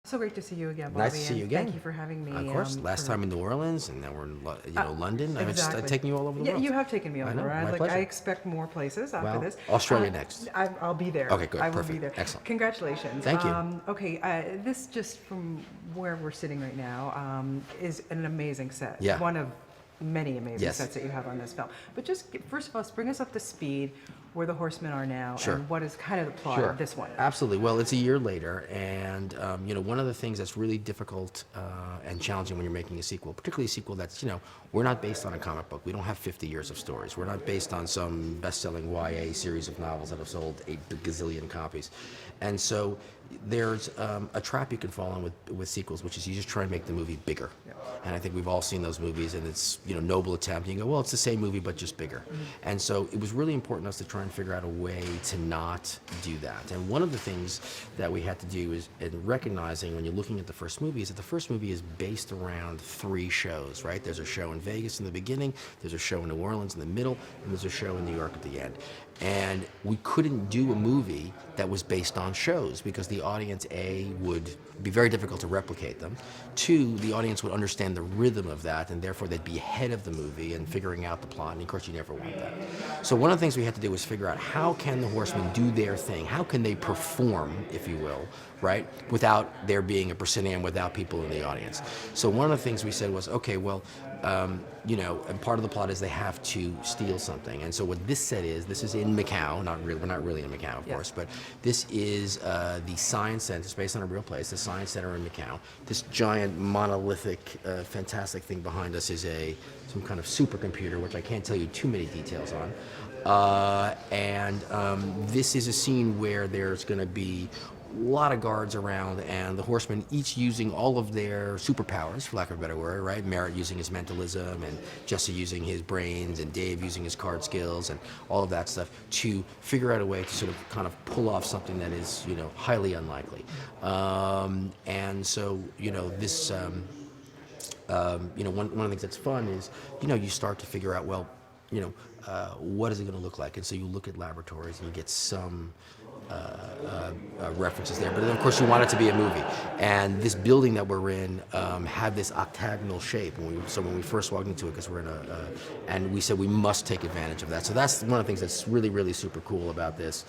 So great to see you again, Bobby. Nice to see you again. Thank you for having me. Of course. Last time in New Orleans, and now we're in London. Exactly. I've taken you all over the world. Yeah, you have taken me over. I know, my Like pleasure. I expect more places after this. Australia next. I'll be there. Okay, good, I will perfect, be there. excellent. Congratulations. Thank you. Okay, this just from where we're sitting right now is an amazing set. Yeah. One of many amazing Yes. sets that you have on this film. But just first of all, bring us up to speed where the Horsemen are now Sure. and what is kind of the plot Sure. of this one. Absolutely. Well, it's a year later, and one of the things that's really difficult and challenging when you're making a sequel, particularly a sequel that's, we're not based on a comic book. We don't have 50 years of stories. We're not based on some best-selling YA series of novels that have sold 8 gazillion copies. And so there's a trap you can fall in with sequels, which is you just try and make the movie bigger. Yeah. And I think we've all seen those movies, and it's noble attempt. You go, well, it's the same movie but just bigger. Mm-hmm. And so it was really important to us to try and figure out a way to not do that. And one of the things that we had to do is in recognizing when you're looking at the first movie is that the first movie is based around 3 shows, right? There's a show in Vegas in the beginning, there's a show in New Orleans in the middle, and there's a show in New York at the end. And we couldn't do a movie that was based on shows because the audience, A, would be very difficult to replicate them. 2, the audience would understand the rhythm of that, and therefore they'd be ahead of the movie and figuring out the plot, and of course you never want that. So one of the things we had to do was figure out how can the Horsemen do their thing? How can they perform, if you will, right, without there being a proscenium, without people in the audience? So one of the things we said was, okay, well, and part of the plot is they have to steal something. And so what this set is, this is in Macau, we're not really in Macau, of course, but this is the Science Center. It's based on a real place, the Science Center in Macau. This giant monolithic, fantastic thing behind us is some kind of supercomputer, which I can't tell you too many details on. This is a scene where there's going to be a lot of guards around, and the Horsemen each using all of their superpowers, for lack of a better word, right? Merritt using his mentalism, and Jesse using his brains, and Dave using his card skills, and all of that stuff to figure out a way to sort of kind of pull off something that is, highly unlikely. This, one of the things that's fun is, you start to figure out, well, what is it going to look like? And so you look at laboratories and you get some references there, but then of course you want it to be a movie. And this building that we're in had this octagonal shape. When we first walked into it, because we're in and we said we must take advantage of that. So that's one of the things that's really, really super cool about this.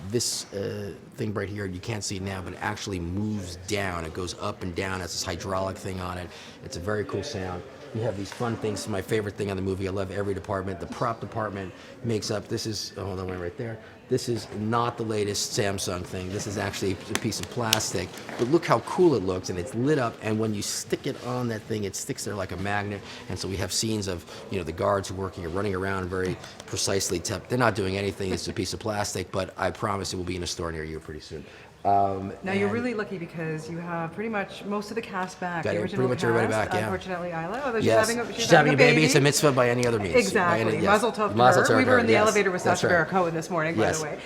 This thing right here, you can't see it now, but it actually moves down. It goes up and down. It has this hydraulic thing on it. It's a very cool sound. You have these fun things. My favorite thing on the movie, I love every department. The prop department makes up, this is, hold on, right there. This is not the latest Samsung thing. This is actually a piece of plastic. But look how cool it looks, and it's lit up, and when you stick it on that thing, it sticks there like a magnet. And so we have scenes of, the guards who are running around very precisely. They're not doing anything. It's a piece of plastic, but I promise it will be in a store near you pretty soon. Now you're really lucky because you have pretty much most of the cast back. Got the it, original pretty much cast, everybody back, yeah. Unfortunately, Isla, although Yes, she's having a baby. It's a mitzvah by any other means. Exactly. Mazel tov to Mazel her. tov We to were her, in the yes. elevator with That's Sacha right. Baron Cohen this morning, Yes. by the way.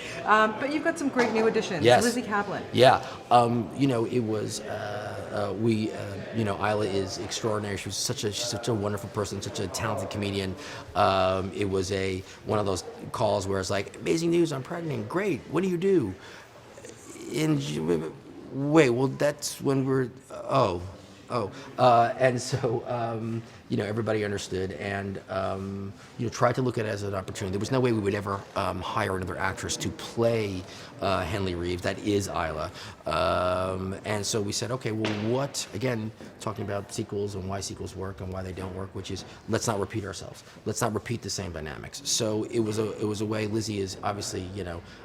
But you've got some great new additions. Yes. Lizzie Kaplan. Yeah. It was, Isla is extraordinary. She's such a wonderful person, such a talented comedian. It was one of those calls where it's like, amazing news, I'm pregnant. Great. What do you do? Wait, well, that's when everybody understood and, tried to look at it as an opportunity. There was no way we would ever hire another actress to play Henley Reeves. That is Isla. And so we said, okay, well, again, talking about sequels and why sequels work and why they don't work, which is let's not repeat ourselves. Let's not repeat the same dynamics. So it was a way. Lizzie is obviously,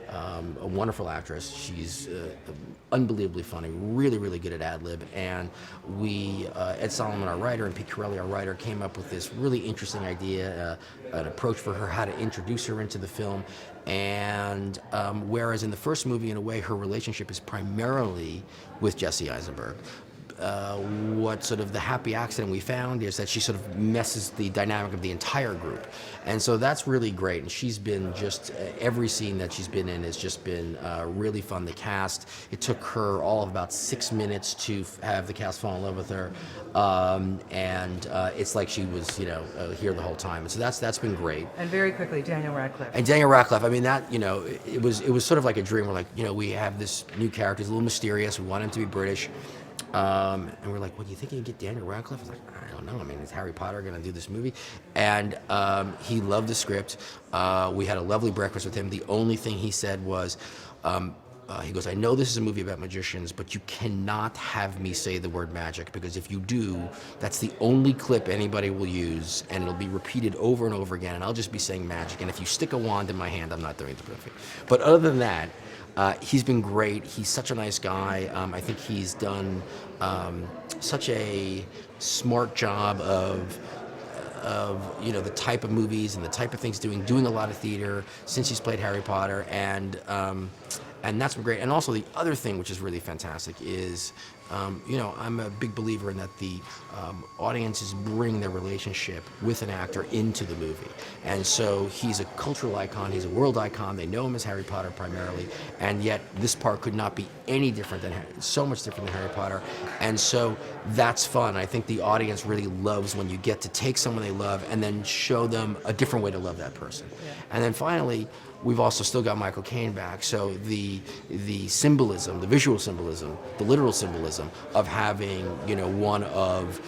a wonderful actress. She's unbelievably funny, really, really good at ad-lib. And we, Ed Solomon, our writer, and Pete Corelli, our writer, came up with this really interesting idea, an approach for her, how to introduce her into the film. And whereas in the first movie, in a way, her relationship is primarily with Jesse Eisenberg. What sort of the happy accident we found is that she sort of messes the dynamic of the entire group. And so that's really great. And she's been just, every scene that she's been in has just been really fun. The cast, it took her all of about 6 minutes to have the cast fall in love with her. It's like she was, here the whole time. And so that's been great. And very quickly, Daniel Radcliffe. And Daniel Radcliffe, I mean, that, it was sort of like a dream. We're like, we have this new character. He's a little mysterious. We want him to be British. And we're like, "What do you think you can get Daniel Radcliffe?" I was like, "I don't know. I mean, is Harry Potter going to do this movie?" And he loved the script. We had a lovely breakfast with him. The only thing he said was, he goes, "I know this is a movie about magicians, but you cannot have me say the word magic, because if you do, that's the only clip anybody will use, and it'll be repeated over and over again, and I'll just be saying magic. And if you stick a wand in my hand, I'm not doing the movie." But other than that, he's been great. He's such a nice guy. I think he's done such a smart job of the type of movies and the type of things doing a lot of theater since he's played Harry Potter, and that's been great. And also the other thing, which is really fantastic, is I'm a big believer in that the audiences bring their relationship with an actor into the movie. And so he's a cultural icon, he's a world icon, they know him as Harry Potter primarily, and yet this part could not be any different so much different than Harry Potter. And so that's fun. I think the audience really loves when you get to take someone they love and then show them a different way to love that person. Yeah. And then finally, we've also still got Michael Caine back, so the symbolism, the visual symbolism, the literal symbolism of having one of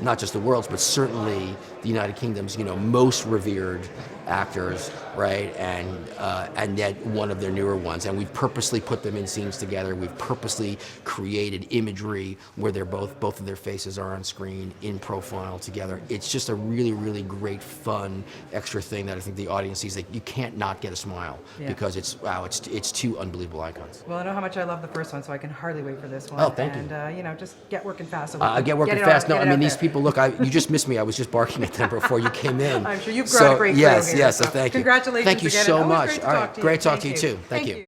not just the world's, but certainly the United Kingdom's most revered actors, right? And yet one of their newer ones. And we've purposely put them in scenes together. We've purposely created imagery where they're both of their faces are on screen in profile together. It's just a really, really great, fun, extra thing that I think the audience sees that you can't not get a smile because it's two unbelievable icons. Well, I know how much I love the first one, so I can hardly wait for this one. Oh, thank you. And just get working fast. So get working fast. No, I mean these people. Look, you just missed me. I was just barking at them before you came in. I'm sure you've grown a great career here. Yes, so thank you. Congratulations. Thank you again, so and much. great to All talk right, to you. great talk to you too. Thank you.